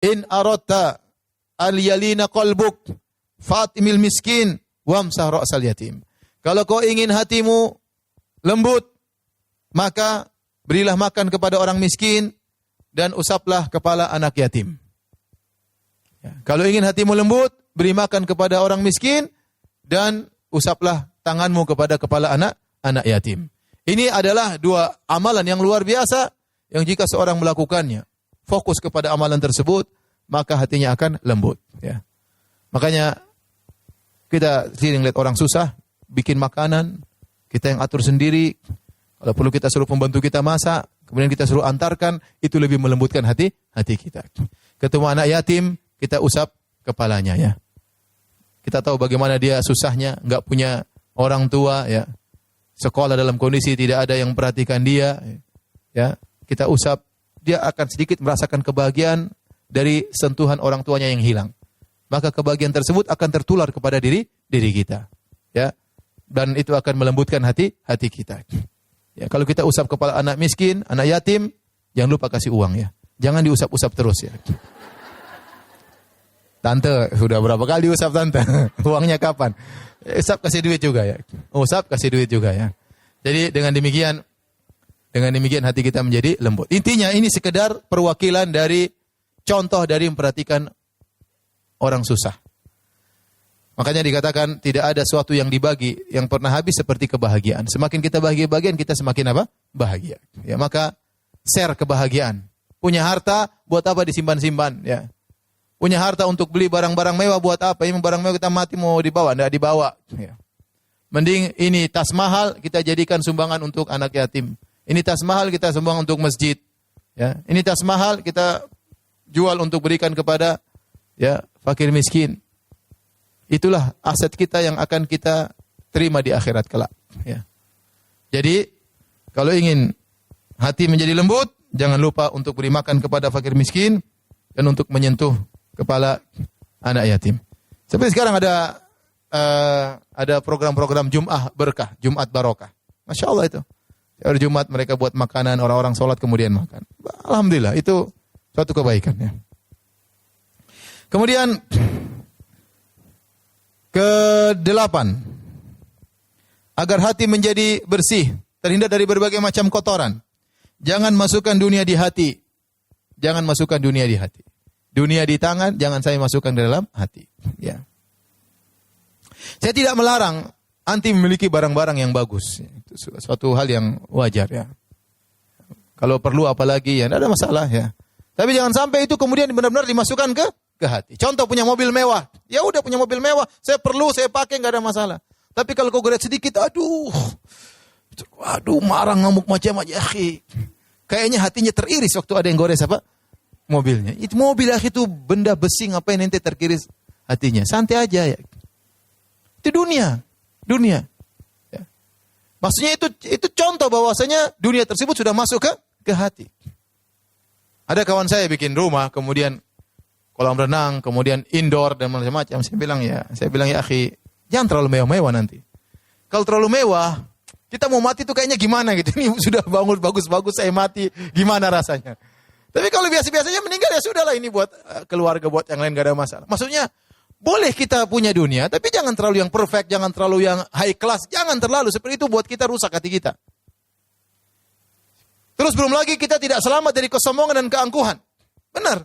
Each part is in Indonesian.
In aradta al-yalina qalbuk fatimil miskin wamsah ra'sal yatim. Kalau kau ingin hatimu lembut, maka berilah makan kepada orang miskin dan usaplah kepala anak yatim. Ya. Kalau ingin hatimu lembut, beri makan kepada orang miskin dan usaplah tanganmu kepada kepala anak yatim. Ini adalah dua amalan yang luar biasa yang jika seorang melakukannya, fokus kepada amalan tersebut, maka hatinya akan lembut. Ya. Makanya kita sering lihat orang susah, bikin makanan, kita yang atur sendiri. Kalau perlu kita suruh pembantu kita masak, kemudian kita suruh antarkan, itu lebih melembutkan hati kita. Ketemu anak yatim, kita usap kepalanya ya. Kita tahu bagaimana dia susahnya, enggak punya orang tua ya. Sekolah dalam kondisi tidak ada yang memperhatikan dia ya. Kita usap, dia akan sedikit merasakan kebahagiaan dari sentuhan orang tuanya yang hilang. Maka kebahagiaan tersebut akan tertular kepada diri kita. Ya. Dan itu akan melembutkan hati kita. Ya, kalau kita usap kepala anak miskin, anak yatim, jangan lupa kasih uang ya. Jangan diusap-usap terus ya. Tante, sudah berapa kali usap tante? Uangnya kapan? Usap kasih duit juga ya. Usap kasih duit juga ya. Jadi dengan demikian hati kita menjadi lembut. Intinya ini sekedar perwakilan dari contoh dari memperhatikan orang susah. Makanya dikatakan tidak ada sesuatu yang dibagi yang pernah habis seperti kebahagiaan. Semakin kita bahagia-bahagian, kita semakin apa? Bahagia. Ya, maka share kebahagiaan. Punya harta buat apa disimpan-simpan ya. Punya harta untuk beli barang-barang mewah buat apa? Ini barang mewah kita mati mau dibawa, enggak dibawa ya. Mending ini tas mahal kita jadikan sumbangan untuk anak yatim. Ini tas mahal kita sumbang untuk masjid. Ya, ini tas mahal kita jual untuk berikan kepada ya fakir miskin. Itulah aset kita yang akan kita terima di akhirat kelak. Ya. Jadi kalau ingin hati menjadi lembut, jangan lupa untuk beri makan kepada fakir miskin dan untuk menyentuh kepala anak yatim. Seperti sekarang ada program-program Jum'ah berkah, Jumat barokah. Masya Allah itu. Hari Jumat mereka buat makanan, orang-orang sholat kemudian makan. Alhamdulillah, itu suatu kebaikan. Ya. Kemudian, ke-8. Agar hati menjadi bersih, terhindar dari berbagai macam kotoran. Jangan masukkan dunia di hati. Jangan masukkan dunia di hati. Dunia di tangan, jangan saya masukkan ke dalam hati. Ya. Saya tidak melarang anti memiliki barang-barang yang bagus. Itu suatu hal yang wajar ya. Kalau perlu apalagi ya, tidak ada masalah ya. Tapi jangan sampai itu kemudian benar-benar dimasukkan ke hati. Contoh punya mobil mewah. Ya udah punya mobil mewah, saya perlu, saya pakai, enggak ada masalah. Tapi kalau kau goret sedikit, aduh marah ngamuk macam-macam. Ya, kayaknya hatinya teriris waktu ada yang gores apa? Mobilnya. Itu mobil itu benda besi, ngapain ente terkiris hatinya? Santai aja ya. Itu dunia. Ya. Maksudnya itu contoh bahwasanya dunia tersebut sudah masuk ke hati. Ada kawan saya bikin rumah, kemudian kolam renang, kemudian indoor dan macam-macam. Saya bilang ya akhi, jangan terlalu mewah-mewah nanti. Kalau terlalu mewah, kita mau mati tuh kayaknya gimana gitu. Ini sudah bangun bagus-bagus, saya mati, gimana rasanya? Tapi kalau biasa-biasanya meninggal ya sudahlah, ini buat keluarga, buat yang lain gak ada masalah. Maksudnya boleh kita punya dunia, tapi jangan terlalu yang perfect, jangan terlalu yang high class, jangan terlalu seperti itu buat kita rusak hati kita. Terus belum lagi kita tidak selamat dari kesombongan dan keangkuhan. Benar.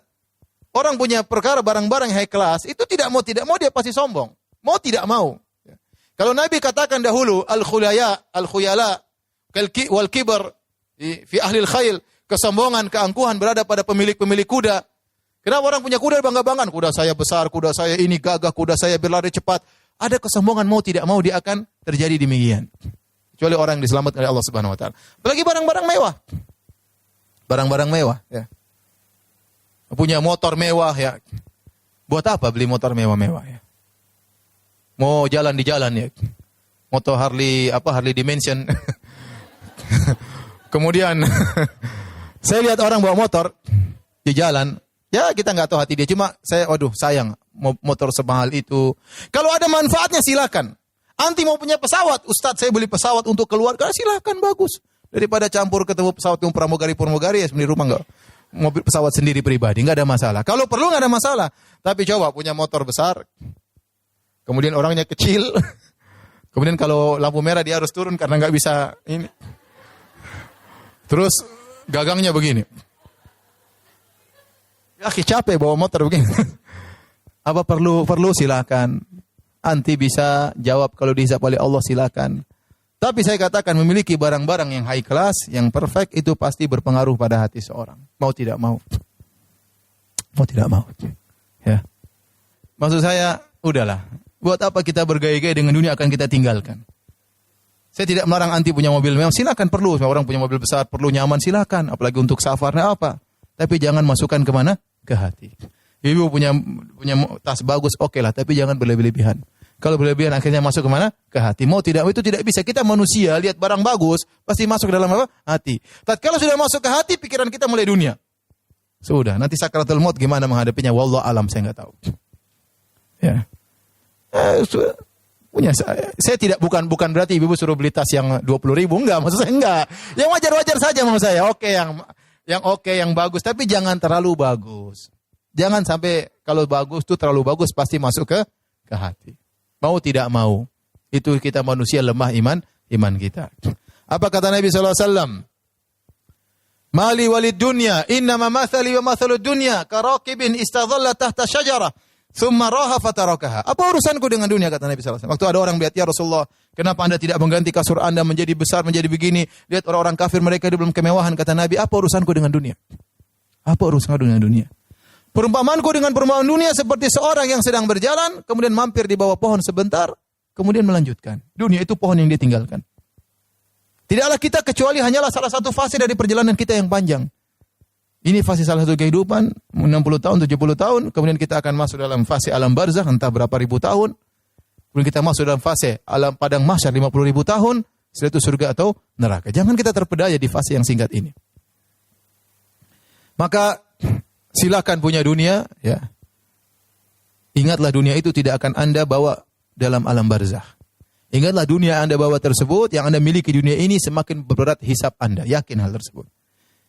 Orang punya perkara barang-barang high class, itu tidak mau dia pasti sombong. Mau tidak mau. Kalau Nabi katakan dahulu, al-khuyala, wal kibar, fi ahlil khayl, kesombongan, keangkuhan berada pada pemilik-pemilik kuda. Kenapa orang punya kuda bangga-banggaan? Kuda saya besar, kuda saya ini gagah, kuda saya berlari cepat. Ada kesombongan, mau tidak mau dia akan terjadi demikian. Kecuali orang yang diselamatkan oleh Allah Subhanahu wa taala. Apalagi barang-barang mewah. Barang-barang mewah ya. Punya motor mewah ya. Buat apa beli motor mewah-mewah ya? Mau jalan di jalan ya. Motor Harley Dimension. Kemudian saya lihat orang bawa motor di jalan. Ya kita nggak tahu hati dia. Cuma saya sayang motor semahal itu. Kalau ada manfaatnya silakan. Anti mau punya pesawat. Ustadz saya beli pesawat untuk keluarga. Silakan bagus. Daripada campur ketemu pesawat yang pramugari ya. Sendiri rumah mobil pesawat sendiri pribadi, nggak ada masalah. Kalau perlu nggak ada masalah. Tapi coba punya motor besar, kemudian orangnya kecil, kemudian kalau lampu merah dia harus turun karena nggak bisa ini. Terus gagangnya begini. Ya capek bawa motor begini. Apa perlu silakan. Anti bisa jawab kalau dihisab oleh Allah silakan. Tapi saya katakan memiliki barang-barang yang high class, yang perfect itu pasti berpengaruh pada hati seorang. Mau tidak mau. Mau tidak mau. Ya. Maksud saya, udahlah. Buat apa kita bergaya-gaya dengan dunia akan kita tinggalkan. Saya tidak melarang anti punya mobil. Memang silakan perlu. Orang punya mobil besar, perlu nyaman silakan. Apalagi untuk safarnya apa. Tapi jangan masukkan kemana? Ke hati. Ibu punya tas bagus, oke lah. Tapi jangan berlebihan. Kalau berlebihan akhirnya masuk kemana? Ke hati. Mau tidak, itu tidak bisa. Kita manusia, lihat barang bagus, pasti masuk ke dalam apa? Hati. Tatkala sudah masuk ke hati, pikiran kita mulai dunia. Sudah, nanti sakratul maut gimana menghadapinya? Wallahu alam, saya nggak tahu. Ya. Punya saya tidak bukan berarti ibu suruh beli tas yang 20.000, enggak, maksud saya enggak. Yang wajar-wajar saja maksud saya. Oke, yang bagus, tapi jangan terlalu bagus. Jangan sampai kalau bagus tuh terlalu bagus pasti masuk ke hati. Mau tidak mau. Itu kita manusia lemah iman kita. Apa kata Nabi SAW? Mali walid dunya, innama mathali wa mathalud dunya, karakibin istadhalla tahta syajarah, thumma raha fatarakaha. Apa urusanku dengan dunia, kata Nabi SAW. Waktu ada orang bilang, ya Rasulullah, kenapa anda tidak mengganti kasur anda menjadi besar, menjadi begini? Lihat orang-orang kafir mereka di belum kemewahan. Kata Nabi, apa urusanku dengan dunia? Apa urusanku dengan dunia? Perumpamaanku dengan perumpamaan dunia seperti seorang yang sedang berjalan, kemudian mampir di bawah pohon sebentar, kemudian melanjutkan. Dunia itu pohon yang dia tinggalkan. Tidaklah kita kecuali hanyalah salah satu fase dari perjalanan kita yang panjang. Ini fase salah satu kehidupan, 60 tahun, 70 tahun, kemudian kita akan masuk dalam fase alam barzakh, entah berapa ribu tahun. Kemudian kita masuk dalam fase alam padang mahsyar 50.000 tahun, setelah itu surga atau neraka. Jangan kita terpedaya di fase yang singkat ini. Maka silakan punya dunia, ya. Ingatlah dunia itu tidak akan Anda bawa dalam alam barzakh. Ingatlah dunia yang Anda bawa tersebut, yang Anda miliki dunia ini semakin berat hisab Anda. Yakin hal tersebut.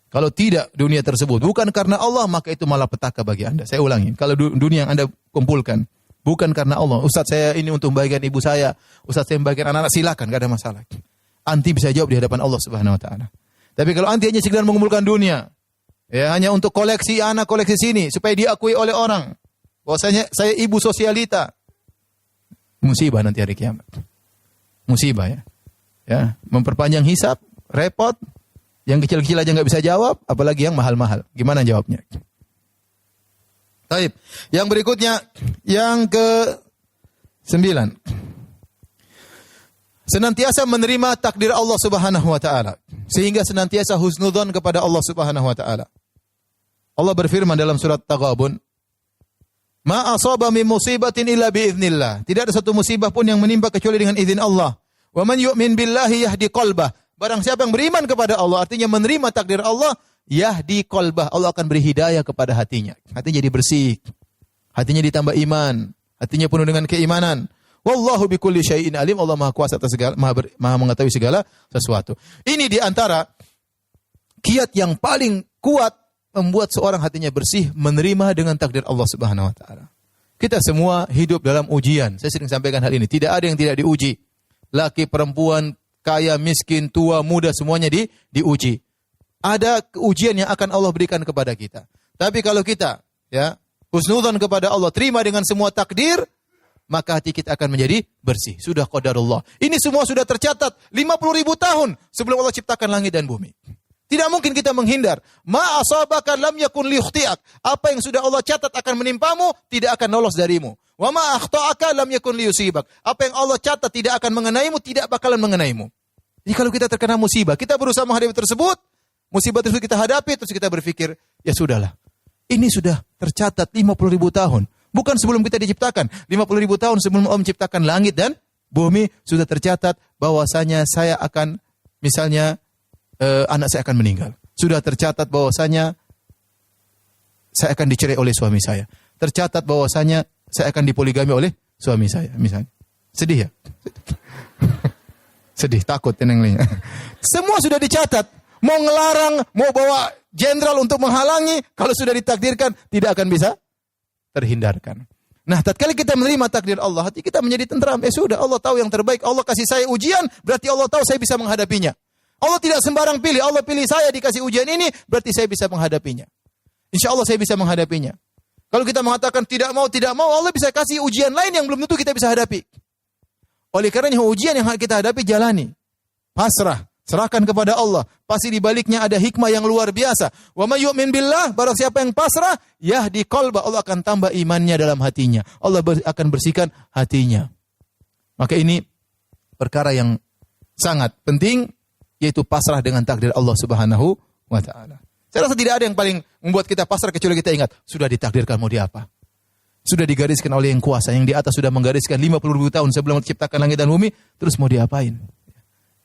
Kalau tidak dunia tersebut bukan karena Allah, maka itu malah petaka bagi Anda. Saya ulangi, kalau dunia yang Anda kumpulkan bukan karena Allah. Ustaz saya ini untuk membahagiakan ibu saya, Ustaz saya membahagiakan anak-anak, silakan, enggak ada masalah. Anti bisa jawab di hadapan Allah Subhanahu wa taala. Tapi kalau anti hanya sekedar mengumpulkan dunia, ya hanya untuk koleksi anak, koleksi sini supaya diakui oleh orang bahwasanya saya ibu sosialita, musibah nanti hari kiamat. Musibah ya. Ya, memperpanjang hisab, repot. Yang kecil-kecil aja nggak bisa jawab, apalagi yang mahal-mahal. Gimana jawabnya? Baik. Yang berikutnya, yang ke-9. Senantiasa menerima takdir Allah Subhanahu wa taala, sehingga senantiasa husnudzon kepada Allah Subhanahu wa taala. Allah berfirman dalam surat Taghabun, "Ma asaba min musibatin illa bi idznillah." Tidak ada satu musibah pun yang menimpa kecuali dengan izin Allah. "Wa man yu'min billahi yahdi qalbah." Barang siapa yang beriman kepada Allah, artinya menerima takdir Allah, yahdi qalbah, Allah akan beri hidayah kepada hatinya. Hatinya jadi bersih. Hatinya ditambah iman, hatinya penuh dengan keimanan. Wallahu bikulli syai'in alim. Allah Maha kuasa atas segala, maha mengetahui segala sesuatu. Ini di antara kiat yang paling kuat membuat seorang hatinya bersih, menerima dengan takdir Allah Subhanahu wa taala. Kita semua hidup dalam ujian. Saya sering sampaikan hal ini. Tidak ada yang tidak diuji. Laki, perempuan, kaya, miskin, tua, muda, semuanya diuji. Ada ujian yang akan Allah berikan kepada kita. Tapi kalau kita ya husnudzon kepada Allah, terima dengan semua takdir, maka hati kita akan menjadi bersih. Sudah qadarullah. Ini semua sudah tercatat 50.000 tahun sebelum Allah ciptakan langit dan bumi. Tidak mungkin kita menghindar. Ma asabaka lam yakun liyukhti'ak. Apa yang sudah Allah catat akan menimpamu, tidak akan lolos darimu. Wa ma akhta'aka lam yakun liyusibak. Apa yang Allah catat tidak akan mengenaimu, tidak bakalan mengenaimu. Jadi kalau kita terkena musibah, kita berusaha menghadapi tersebut, musibah tersebut kita hadapi, terus kita berpikir, ya sudahlah. Ini sudah tercatat 50.000 tahun. Bukan sebelum kita diciptakan. 50.000 tahun sebelum Allah menciptakan langit dan bumi, sudah tercatat bahwasanya saya akan, misalnya, anak saya akan meninggal. Sudah tercatat bahwasanya saya akan dicerai oleh suami saya. Tercatat bahwasanya saya akan dipoligami oleh suami saya, misalnya. Sedih ya? Sedih, takut tenengnya. Semua sudah dicatat. mau ngelarang, mau bawa jenderal untuk menghalangi, kalau sudah ditakdirkan tidak akan bisa terhindarkan. Nah, tatkala kita menerima takdir Allah, hati kita menjadi tentram. Sudah, Allah tahu yang terbaik. Allah kasih saya ujian, berarti Allah tahu saya bisa menghadapinya. Allah tidak sembarang pilih. Allah pilih saya dikasih ujian ini, berarti saya bisa menghadapinya. Insya Allah saya bisa menghadapinya. Kalau kita mengatakan tidak mau, Allah bisa kasih ujian lain yang belum tentu kita bisa hadapi. Oleh karenanya ujian yang kita hadapi jalani. Pasrah. Serahkan kepada Allah. Pasti di baliknya ada hikmah yang luar biasa. Wa may yu'min billah, barang siapa yang pasrah, yahdi qalba, Allah akan tambah imannya dalam hatinya. Allah akan bersihkan hatinya. Maka ini perkara yang sangat penting, yaitu pasrah dengan takdir Allah Subhanahu wa taala. Saya rasa tidak ada yang paling membuat kita pasrah kecuali kita ingat, sudah ditakdirkan mau diapa. Sudah digariskan oleh yang kuasa, yang di atas sudah menggariskan 50.000 tahun sebelum menciptakan langit dan bumi, terus mau diapain?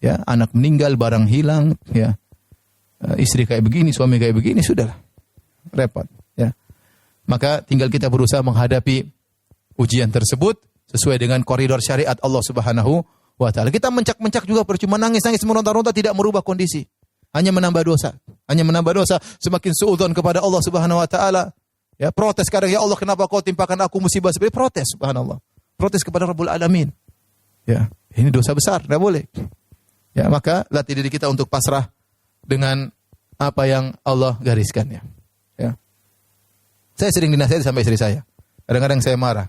Ya, anak meninggal, barang hilang, ya. Istri kayak begini, suami kayak begini, sudahlah. Repot, ya. Maka tinggal kita berusaha menghadapi ujian tersebut sesuai dengan koridor syariat Allah Subhanahu wa taala. Kita mencak-mencak juga percuma, nangis-nangis meronta-ronta tidak merubah kondisi. Hanya menambah dosa. Hanya menambah dosa, semakin suudzon kepada Allah Subhanahu wa taala. Ya, protes kadang, ya Allah kenapa kau timpakan aku musibah seperti protes, subhanallah. Protes kepada Rabbul Alamin. Ya, ini dosa besar, tidak boleh. Ya, maka latih diri kita untuk pasrah dengan apa yang Allah gariskan, ya. Ya. Saya sering dinasihati sampai istri saya. Kadang-kadang saya marah.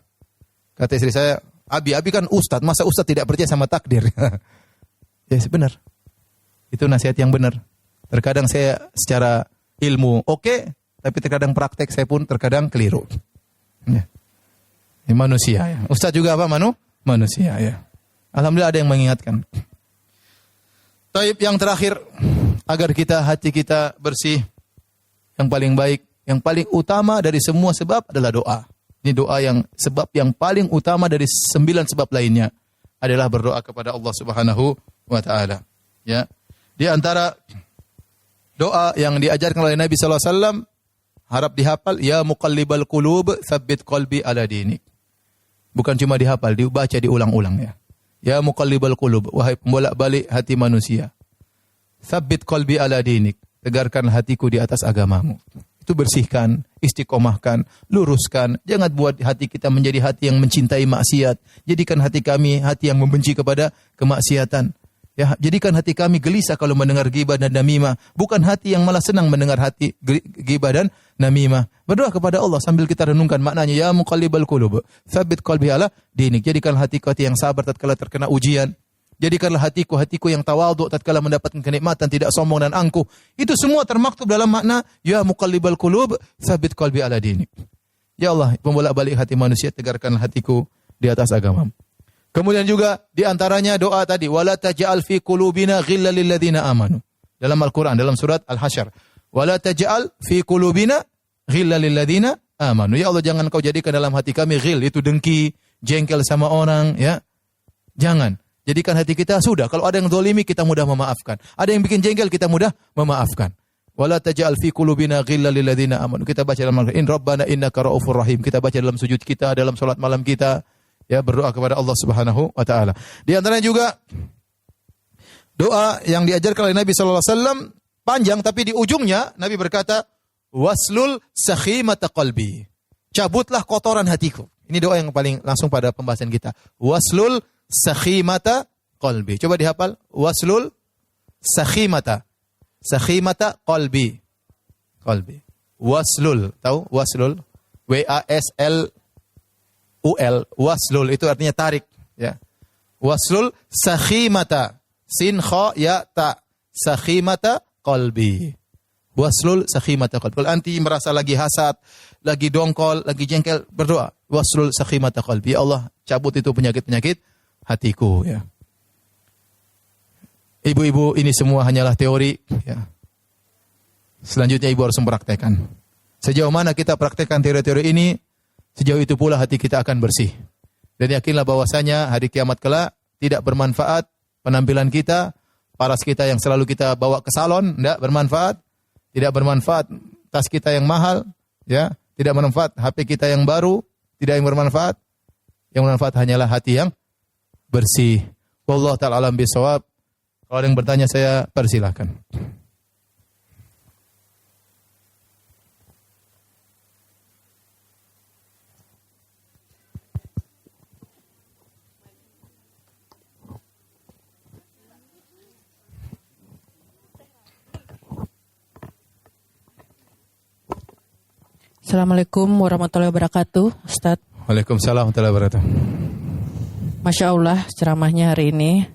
Kata istri saya, Abi kan ustadz, masa ustadz tidak percaya sama takdir? Ya, benar. Itu nasihat yang benar. Terkadang saya secara ilmu oke, tapi terkadang praktek saya pun terkadang keliru. Ya. Ini manusia, ya. Ustadz juga apa, manusia, ya. Alhamdulillah ada yang mengingatkan. Taib, yang terakhir, agar hati kita bersih, yang paling baik, yang paling utama dari semua sebab adalah doa. Ini doa yang sebab yang paling utama dari 9 sebab lainnya adalah berdoa kepada Allah Subhanahu wa taala. Ya. Di antara doa yang diajarkan oleh Nabi sallallahu alaihi wasallam, harap dihafal, ya muqallibal qulub, tsabbit qalbi ala dinik. Bukan cuma dihafal, dibaca diulang-ulang, ya. Ya muqallibal qulub, wahai pembolak-balik hati manusia. Tsabbit qalbi ala dinik, tegarkan hatiku di atas agamamu. Itu bersihkan, istiqomahkan, luruskan. Jangan buat hati kita menjadi hati yang mencintai maksiat. Jadikan hati kami hati yang membenci kepada kemaksiatan. Ya, jadikan hati kami gelisah kalau mendengar ghibah dan namimah, bukan hati yang malah senang mendengar hati ghibah dan namimah. Berdoa kepada Allah sambil kita renungkan maknanya, ya muqallibal qulub, tsabbit qalbi ala dinik. Jadikan hatiku hati yang sabar tatkala terkena ujian. Jadikanlah hatiku yang tawadhu tatkala mendapatkan kenikmatan, tidak sombong dan angkuh. Itu semua termaktub dalam makna ya muqallibal qulub, tsabbit qalbi ala dinik. Ya Allah, pembolak-balik hati manusia, tegarkan hatiku di atas agamamu. Kemudian juga di antaranya doa tadi, wala taj'al fi qulubina ghillan lil ladzina amanu. Dalam Al-Qur'an, dalam surat Al-Hasyr, wala taj'al fi qulubina ghillan lil ladzina amanu. Ya Allah, jangan kau jadikan dalam hati kami ghil, itu dengki, jengkel sama orang, ya. Jangan. Jadikan hati kita sudah, kalau ada yang zalimi kita mudah memaafkan. Ada yang bikin jengkel kita mudah memaafkan. Wala taj'al fi qulubina ghillan lil ladzina amanu. Kita baca dalam Al-Qur'an, in rabbana innaka raufur rahim. Kita baca dalam sujud kita, dalam salat malam kita. Ya, berdoa kepada Allah Subhanahu wa taala. Di antaranya juga doa yang diajarkan oleh Nabi sallallahu alaihi wasallam panjang, tapi di ujungnya Nabi berkata, waslul sakhimata qalbi. Cabutlah kotoran hatiku. Ini doa yang paling langsung pada pembahasan kita. Waslul sakhimata qalbi. Coba dihafal. Waslul sakhimata qalbi. Qalbi. Waslul, tahu waslul? WASL waslul itu artinya tarik, ya. Waslul sakhimata, sin kha ya ta, sakhimata qalbi. Waslul sakhimata qalbi. Kalau anti merasa lagi hasad, lagi dongkol, lagi jengkel, berdoa, waslul sakhimata qalbi. Ya Allah, cabut itu penyakit-penyakit hatiku, ya. Ibu-ibu, ini semua hanyalah teori, ya. Selanjutnya ibu harus mempraktekkan. Sejauh mana kita praktekkan teori-teori ini, sejauh itu pula hati kita akan bersih. Dan yakinlah bahwasanya hari kiamat kelak tidak bermanfaat penampilan kita, paras kita yang selalu kita bawa ke salon, tidak bermanfaat. Tidak bermanfaat tas kita yang mahal, ya. Tidak bermanfaat HP kita yang baru, tidak yang bermanfaat. Yang bermanfaat hanyalah hati yang bersih. Wallahu ta'ala alam bisawab. Kalau ada yang bertanya saya persilahkan. Assalamualaikum warahmatullahi wabarakatuh, Ustadz. Waalaikumsalam warahmatullahi wabarakatuh. Masya Allah ceramahnya hari ini.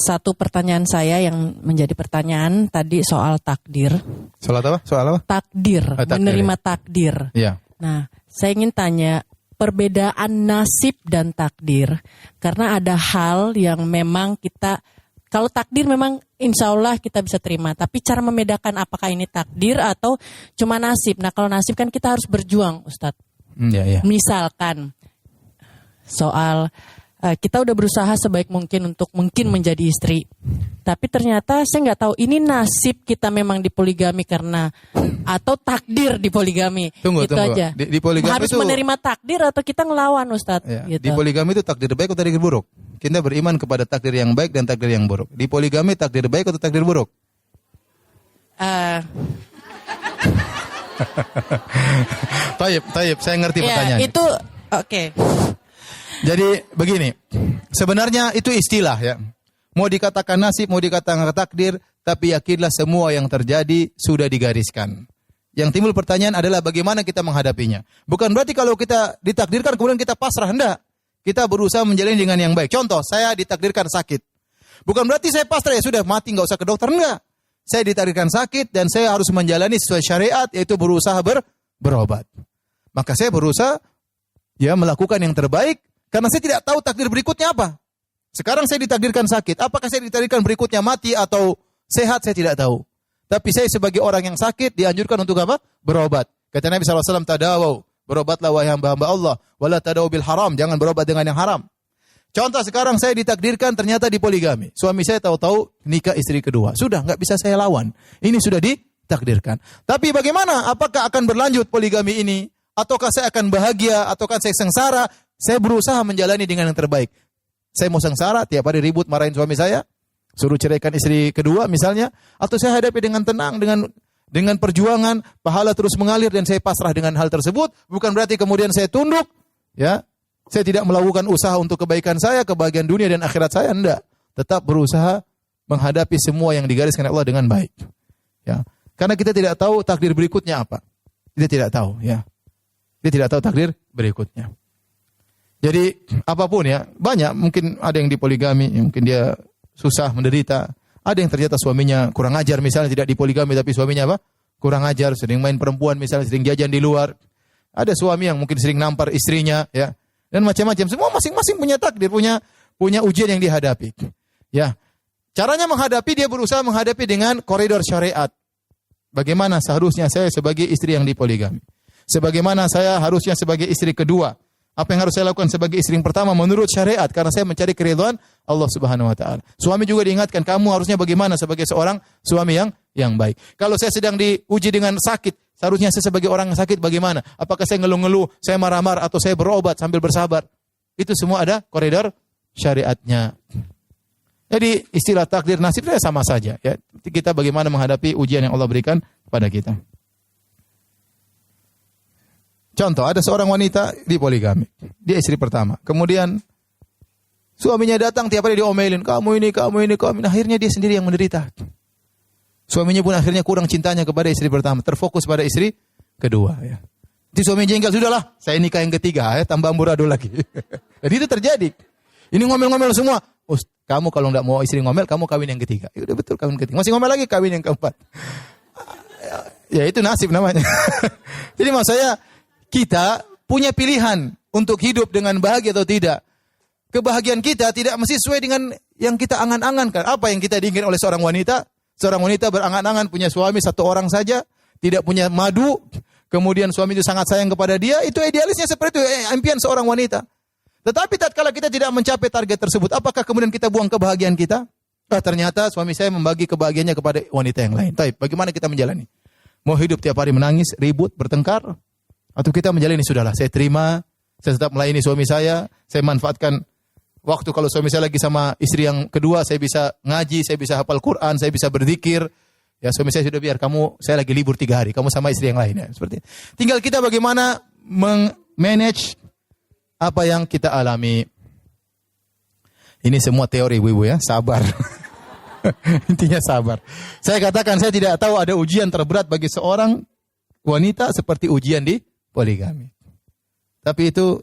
Satu pertanyaan saya yang menjadi pertanyaan tadi soal takdir. Soal apa? Soal apa? Takdir, Takdir, menerima ya. takdir. Iya. Nah, saya ingin tanya perbedaan nasib dan takdir. Karena ada hal yang memang kita, kalau takdir memang insya Allah kita bisa terima. Tapi cara membedakan apakah ini takdir atau cuma nasib. Nah kalau nasib kan kita harus berjuang, Ustadz. Iya. Misalkan soal kita udah berusaha sebaik mungkin untuk mungkin menjadi istri. Tapi ternyata saya nggak tahu ini nasib kita memang dipoligami karena atau takdir dipoligami. Tunggu. Aja. Di poligami harus itu menerima takdir atau kita ngelawan, Ustadz? ya, Gitu. di poligami itu takdir baik atau takdir buruk? Kita beriman kepada takdir yang baik dan takdir yang buruk. Di poligami takdir baik atau takdir buruk? Taib, saya ngerti pertanyaan. Itu oke. Jadi begini, sebenarnya itu istilah ya. Mau dikatakan nasib, mau dikatakan takdir, tapi yakinlah semua yang terjadi sudah digariskan. Yang timbul pertanyaan adalah bagaimana kita menghadapinya. Bukan berarti kalau kita ditakdirkan kemudian kita pasrah, enggak. Kita berusaha menjalani dengan yang baik. Contoh, saya ditakdirkan sakit. Bukan berarti saya pasrah, ya sudah mati nggak usah ke dokter, enggak. Saya ditakdirkan sakit dan saya harus menjalani sesuai syariat, yaitu berusaha berobat. Maka saya berusaha ya melakukan yang terbaik karena saya tidak tahu takdir berikutnya apa. Sekarang saya ditakdirkan sakit, apakah saya ditakdirkan berikutnya mati atau sehat, saya tidak tahu. Tapi saya sebagai orang yang sakit dianjurkan untuk apa? Berobat. Kata Nabi SAW, tadawaw, berobatlah wahai hamba-hamba Allah, wala tadawaw bil haram, jangan berobat dengan yang haram. Contoh sekarang saya ditakdirkan ternyata dipoligami. Suami saya tahu-tahu nikah istri kedua. Sudah, nggak bisa saya lawan. Ini sudah ditakdirkan. Tapi bagaimana? Apakah akan berlanjut poligami ini? Ataukah saya akan bahagia? Ataukah saya sengsara? Saya berusaha menjalani dengan yang terbaik. Saya mau sengsara, tiap hari ribut marahin suami saya, suruh ceraikan istri kedua misalnya, atau saya hadapi dengan tenang, dengan perjuangan, pahala terus mengalir dan saya pasrah dengan hal tersebut. Bukan berarti kemudian saya tunduk, ya. Saya tidak melakukan usaha untuk kebaikan saya, kebahagiaan dunia dan akhirat saya, enggak. Tetap berusaha menghadapi semua yang digariskan Allah dengan baik. Ya. Karena kita tidak tahu takdir berikutnya apa. Kita tidak tahu, ya. Kita tidak tahu takdir berikutnya. Jadi apapun ya, banyak mungkin ada yang dipoligami, mungkin dia susah menderita. Ada yang ternyata suaminya kurang ajar misalnya, tidak dipoligami tapi suaminya apa? Kurang ajar, sering main perempuan misalnya, sering jajan di luar. Ada suami yang mungkin sering nampar istrinya, ya. Dan macam-macam. Semua masing-masing punya takdir, punya ujian yang dihadapi. Ya. Caranya menghadapi, dia berusaha menghadapi dengan koridor syariat. Bagaimana seharusnya saya sebagai istri yang dipoligami? Sebagaimana saya harusnya sebagai istri kedua? Apa yang harus saya lakukan sebagai istri yang pertama menurut syariat? Karena saya mencari keridhaan Allah Subhanahu wa taala. Suami juga diingatkan, kamu harusnya bagaimana sebagai seorang suami yang baik. Kalau saya sedang diuji dengan sakit, seharusnya saya sebagai orang yang sakit bagaimana? Apakah saya ngeluh-ngeluh, saya marah-marah, atau saya berobat sambil bersabar? Itu semua ada koridor syariatnya. Jadi istilah takdir nasib saya sama saja. Ya. Kita bagaimana menghadapi ujian yang Allah berikan kepada kita. Contoh, ada seorang wanita dipoligami. Dia istri pertama. Kemudian suaminya datang tiap hari diomelin. Kamu ini. Akhirnya dia sendiri yang menderita. Suaminya pun akhirnya kurang cintanya kepada istri pertama. Terfokus pada istri kedua. Ya. Jadi suaminya jengkel. Sudahlah, saya nikah yang ketiga. Ya, tambah amburadul lagi. Jadi itu terjadi. Ini ngomel-ngomel semua. Kamu kalau tidak mau istri ngomel, kamu kawin yang ketiga. Ya udah betul, kawin ketiga. Masih ngomel lagi, kawin yang keempat. Ya itu nasib namanya. Jadi maksud saya, kita punya pilihan untuk hidup dengan bahagia atau tidak. Kebahagiaan kita tidak mesti sesuai dengan yang kita angan-angankan. Apa yang kita diinginkan oleh seorang wanita? Seorang wanita berangan-angan punya suami satu orang saja, tidak punya madu, kemudian suami itu sangat sayang kepada dia, itu idealisnya seperti itu, impian seorang wanita. Tetapi tatkala kita tidak mencapai target tersebut, apakah kemudian kita buang kebahagiaan kita? Ternyata suami saya membagi kebahagiaannya kepada wanita yang lain. Tapi bagaimana kita menjalani? Mau hidup tiap hari menangis, ribut, bertengkar? Atau kita menjalani, sudahlah, saya terima, saya tetap melayani suami saya manfaatkan waktu kalau suami saya lagi sama istri yang kedua, saya bisa ngaji, saya bisa hafal Quran, saya bisa berzikir. Ya suami saya sudah biar saya lagi libur 3 hari, kamu sama istri yang lain. Ya, seperti itu. Tinggal kita bagaimana manage apa yang kita alami. Ini semua teori ibu-ibu ya, sabar. Intinya sabar. Saya katakan saya tidak tahu ada ujian terberat bagi seorang wanita seperti ujian di poligami. Tapi itu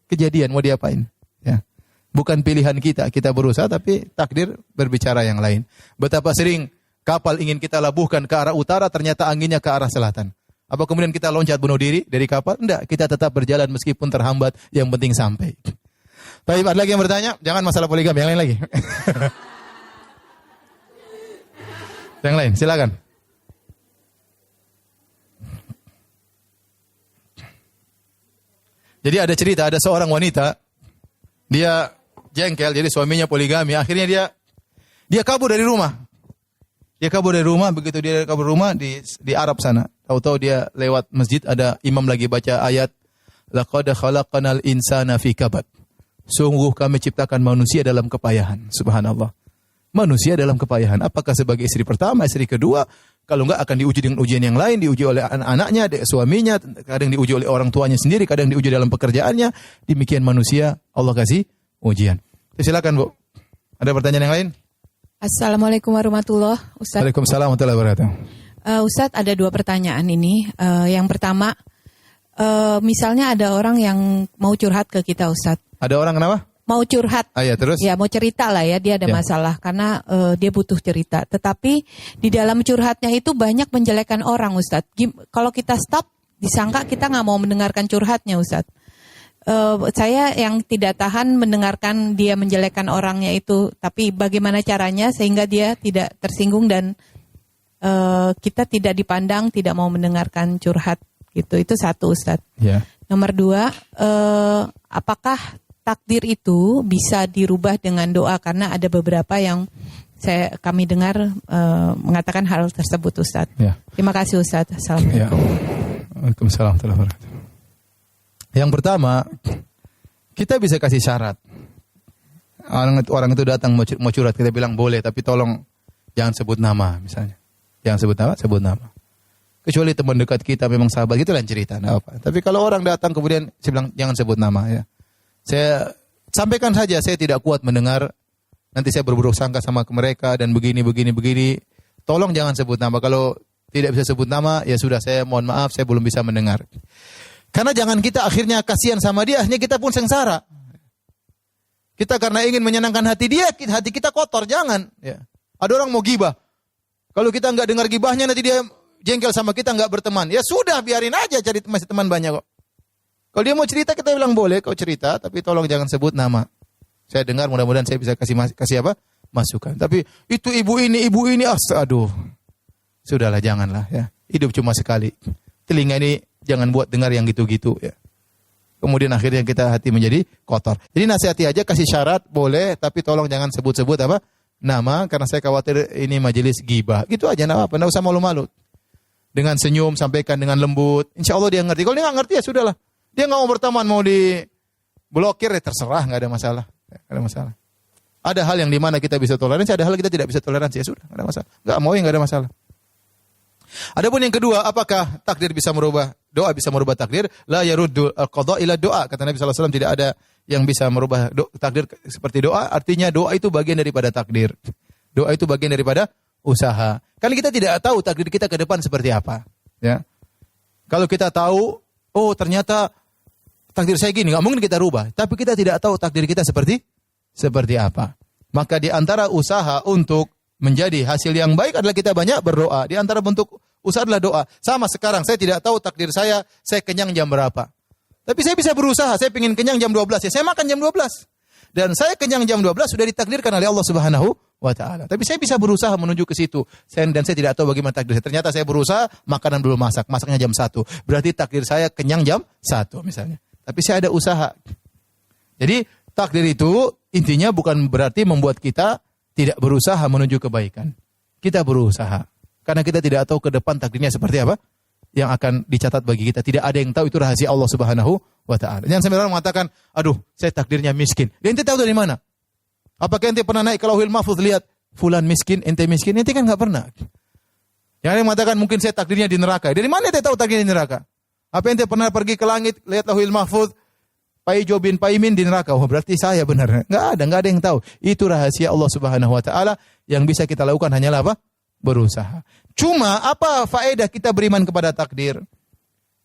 kejadian, mau diapain? Ya. Bukan pilihan kita berusaha, tapi takdir berbicara yang lain. Betapa sering kapal ingin kita labuhkan ke arah utara, ternyata anginnya ke arah selatan. Apa kemudian kita loncat bunuh diri dari kapal? Enggak, kita tetap berjalan meskipun terhambat, yang penting sampai. Tapi ada lagi yang bertanya? Jangan masalah poligami, yang lain lagi. Yang lain, silakan. Jadi ada cerita, ada seorang wanita, dia jengkel, jadi suaminya poligami. Akhirnya dia kabur dari rumah. Dia kabur dari rumah, begitu dia kabur rumah di Arab sana. Tahu-tahu dia lewat masjid, ada imam lagi baca ayat, laqad khalaqnal insana fi kabad. Sungguh kami ciptakan manusia dalam kepayahan. Subhanallah. Manusia dalam kepayahan. Apakah sebagai istri pertama, istri kedua? Kalau enggak akan diuji dengan ujian yang lain, diuji oleh anak-anaknya, suaminya, kadang diuji oleh orang tuanya sendiri, kadang diuji dalam pekerjaannya. Demikian manusia, Allah kasih ujian. Silakan, Bu. Ada pertanyaan yang lain? Assalamualaikum warahmatullahi wabarakatuh. Waalaikumsalam warahmatullahi wabarakatuh. Ustadz, ada 2 pertanyaan ini. Yang pertama, misalnya ada orang yang mau curhat ke kita, Ustadz. Ada orang kenapa? Mau curhat. Ya, terus? Ya, mau cerita lah ya, dia ada masalah karena dia butuh cerita. Tetapi di dalam curhatnya itu banyak menjelekan orang, Ustadz. Kalau kita stop, disangka kita nggak mau mendengarkan curhatnya, Ustadz. Saya yang tidak tahan mendengarkan dia menjelekan orangnya itu. Tapi bagaimana caranya sehingga dia tidak tersinggung dan kita tidak dipandang, tidak mau mendengarkan curhat gitu. Itu satu, Ustadz. Ya. Nomor 2, apakah takdir itu bisa dirubah dengan doa? Karena ada beberapa yang kami dengar mengatakan hal tersebut, Ustadz. Ya. Terima kasih, Ustadz. Assalamualaikum. Waalaikumsalam warahmatullahi wabarakatuh. Yang pertama, kita bisa kasih syarat. Orang itu datang mau curhat, kita bilang boleh, tapi tolong jangan sebut nama misalnya. Jangan sebut nama. Kecuali teman dekat kita memang sahabat, itu lain cerita, enggak apa. Tapi kalau orang datang kemudian saya bilang jangan sebut nama ya. Saya sampaikan saja, saya tidak kuat mendengar, nanti saya berburuk sangka sama mereka dan begini. Tolong jangan sebut nama. Kalau tidak bisa sebut nama, ya sudah, saya mohon maaf, saya belum bisa mendengar. Karena jangan kita akhirnya kasihan sama dia, akhirnya kita pun sengsara. Kita karena ingin menyenangkan hati dia, hati kita kotor, jangan. Ya. Ada orang mau gibah. Kalau kita nggak dengar gibahnya, nanti dia jengkel sama kita, nggak berteman. Ya sudah, biarin aja, cari masih teman banyak kok. Kalau dia mau cerita, kita bilang boleh kau cerita, tapi tolong jangan sebut nama. Saya dengar, mudah-mudahan saya bisa kasih apa? Masukan. Tapi itu ibu ini, aduh. Sudahlah, janganlah ya. Hidup cuma sekali. Telinga ini jangan buat dengar yang gitu-gitu ya. Kemudian akhirnya kita hati menjadi kotor. Jadi nasihati aja, kasih syarat boleh, tapi tolong jangan sebut-sebut apa? Nama, karena saya khawatir ini majelis gibah. Gitu aja, enggak apa-apa, enggak usah malu-malu. Dengan senyum, sampaikan dengan lembut. Insya Allah dia ngerti. Kalau dia nggak ngerti ya sudahlah. Dia nggak mau berteman, mau diblokir ya terserah, nggak ada masalah. Nggak ada masalah. Ada hal yang dimana kita bisa toleransi, ada hal kita tidak bisa toleransi, ya sudah, nggak ada masalah. Nggak mau ya nggak ada masalah. Adapun yang kedua, apakah takdir bisa merubah, doa bisa merubah takdir? La yaruddu al-qada ila doa. Kata Nabi SAW, tidak ada yang bisa merubah takdir seperti doa. Artinya doa itu bagian daripada takdir. Doa itu bagian daripada usaha. Kan kita tidak tahu takdir kita ke depan seperti apa. Ya. Kalau kita tahu, oh ternyata takdir saya gini, nggak mungkin kita rubah. Tapi kita tidak tahu takdir kita seperti apa. Maka di antara usaha untuk menjadi hasil yang baik adalah kita banyak berdoa. Di antara bentuk usaha adalah doa. Sama sekarang, saya tidak tahu takdir saya kenyang jam berapa. Tapi saya bisa berusaha, saya ingin kenyang jam 12. Ya saya makan jam 12. Dan saya kenyang jam 12 sudah ditakdirkan oleh Allah Subhanahu wa Ta'ala. Tapi saya bisa berusaha menuju ke situ. Dan saya tidak tahu bagaimana takdir saya. Ternyata saya berusaha, makanan belum masak. Masaknya jam 1. Berarti takdir saya kenyang jam 1 misalnya. Tapi saya ada usaha. Jadi takdir itu intinya bukan berarti membuat kita tidak berusaha menuju kebaikan. Kita berusaha. Karena kita tidak tahu ke depan takdirnya seperti apa yang akan dicatat bagi kita. Tidak ada yang tahu, itu rahasia Allah Subhanahu wa Ta'ala. Jangan sampai orang mengatakan, aduh, saya takdirnya miskin. Dia ente tahu dari mana? Apakah ente pernah naik ke Lauhul Mahfuz lihat fulan miskin, ente miskin? Ente kan enggak pernah. Yang ada yang mengatakan mungkin saya takdirnya di neraka. Dari mana ente tahu takdirnya di neraka? Apa ente pernah pergi ke langit lihat Lauhul Mahfuz? Paijo bin Paimin di neraka. Oh, berarti saya benar. Enggak ada yang tahu. Itu rahasia Allah Subhanahu wa Ta'ala. Yang bisa kita lakukan hanyalah apa? berusaha. Cuma apa faedah kita beriman kepada takdir?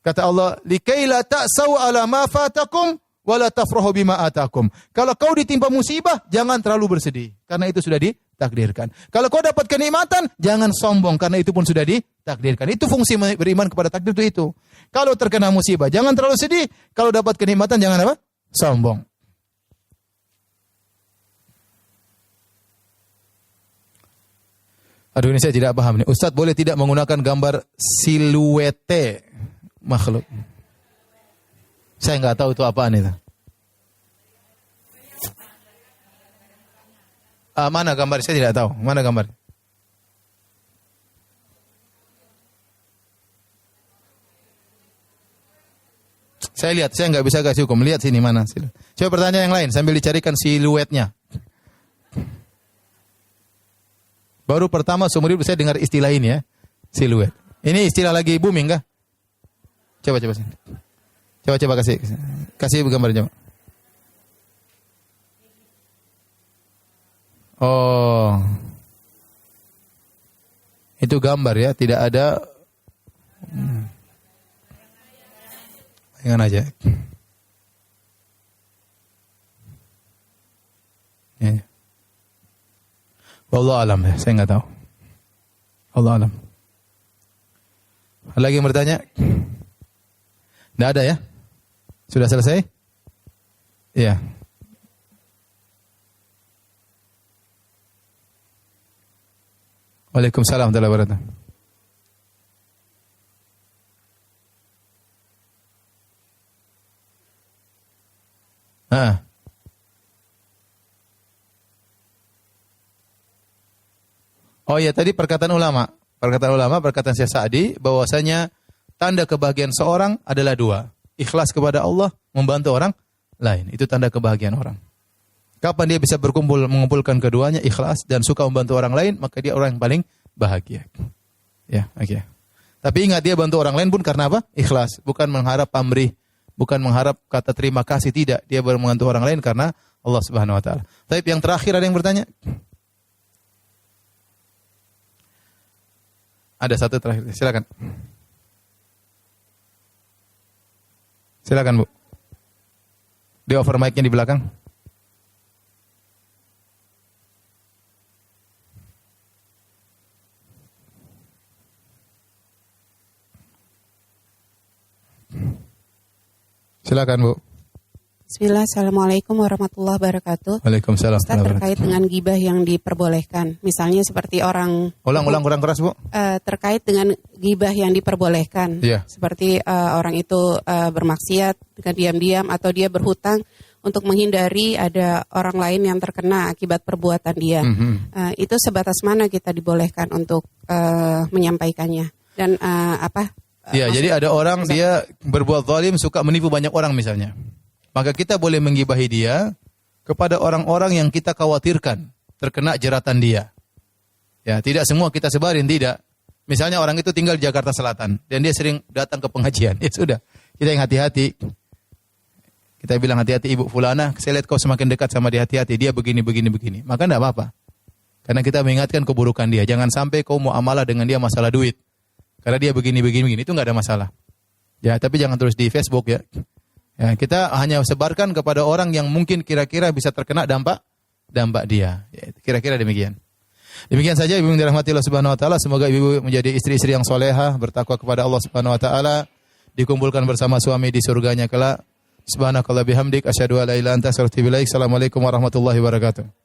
Kata Allah, likaila ta'sau ala ma fatakum wala tafrahu bima atakum. Kalau kau ditimpa musibah, jangan terlalu bersedih karena itu sudah ditakdirkan. Kalau kau dapat kenikmatan, jangan sombong karena itu pun sudah ditakdirkan. Itu fungsi beriman kepada takdir itu. Kalau terkena musibah, jangan terlalu sedih. Kalau dapat kenikmatan, jangan apa? Sombong. Aduh, ini saya tidak paham nih. Ustadz boleh tidak menggunakan gambar siluete makhluk? Saya nggak tahu itu apaan itu. Mana gambar? Saya tidak tahu. Mana gambar? Saya lihat, saya nggak bisa kasih hukum. Lihat sini mana. Coba pertanyaan yang lain sambil dicarikan siluetnya. Baru pertama seumur hidup saya dengar istilah ini ya, siluet. Ini istilah lagi booming kah? Coba sini. Coba kasih gambarnya. Oh. Itu gambar ya, tidak ada bayangan aja. Ya. Wallahu alam ya, saya enggak tahu. Allah alam. Ada lagi yang bertanya? Tidak ada ya? Sudah selesai? Iya. Waalaikumsalam warahmatullahi wabarakatuh. Oh ya, tadi perkataan ulama. Perkataan Syekh Sa'di bahwasanya tanda kebahagiaan seorang adalah dua. Ikhlas kepada Allah, membantu orang lain. Itu tanda kebahagiaan orang. Kapan dia bisa mengumpulkan keduanya, ikhlas dan suka membantu orang lain, maka dia orang yang paling bahagia. Ya, oke. Tapi ingat, dia bantu orang lain pun karena apa? Ikhlas, bukan mengharap pamrih, bukan mengharap kata terima kasih, tidak. Dia membantu orang lain karena Allah Subhanahu wa taala. Tapi yang terakhir ada yang bertanya? Ada satu terakhir, silakan. Silakan Bu. Di over mic-nya di belakang. Silakan Bu. Bismillah, Assalamualaikum warahmatullahi wabarakatuh. Waalaikumsalam. Ustaz, terkait dengan gibah yang diperbolehkan, misalnya seperti orang Ulang kurang keras Bu. Terkait dengan gibah yang diperbolehkan, seperti orang itu bermaksiat dengan diam-diam atau dia berhutang untuk menghindari ada orang lain yang terkena akibat perbuatan dia. Itu sebatas mana kita dibolehkan untuk menyampaikannya dan jadi ada orang dia berbuat zalim, suka menipu banyak orang misalnya. Maka kita boleh menggibahi dia kepada orang-orang yang kita khawatirkan terkena jeratan dia. Ya, tidak semua kita sebarin, tidak. Misalnya orang itu tinggal di Jakarta Selatan dan dia sering datang ke pengajian. Ya sudah, kita yang hati-hati. Kita bilang hati-hati Ibu Fulana, saya lihat kau semakin dekat sama dia, hati-hati, dia begini. Maka enggak apa-apa. Karena kita mengingatkan keburukan dia. Jangan sampai kau muamalah dengan dia masalah duit. Karena dia begini, itu enggak ada masalah. Ya, tapi jangan terus di Facebook ya. Ya, kita hanya sebarkan kepada orang yang mungkin kira-kira bisa terkena dampak dia. Ya, kira-kira demikian. Demikian saja Ibu yang dirahmati Allah Subhanahu wa taala, semoga Ibu menjadi istri-istri yang solehah, bertakwa kepada Allah Subhanahu wa taala, dikumpulkan bersama suami di surganya kelak. Subhanakallah bihamdik asyhadu an la ilaha illa anta astaghfiruka wa atubu ilaik. Assalamualaikum warahmatullahi wabarakatuh.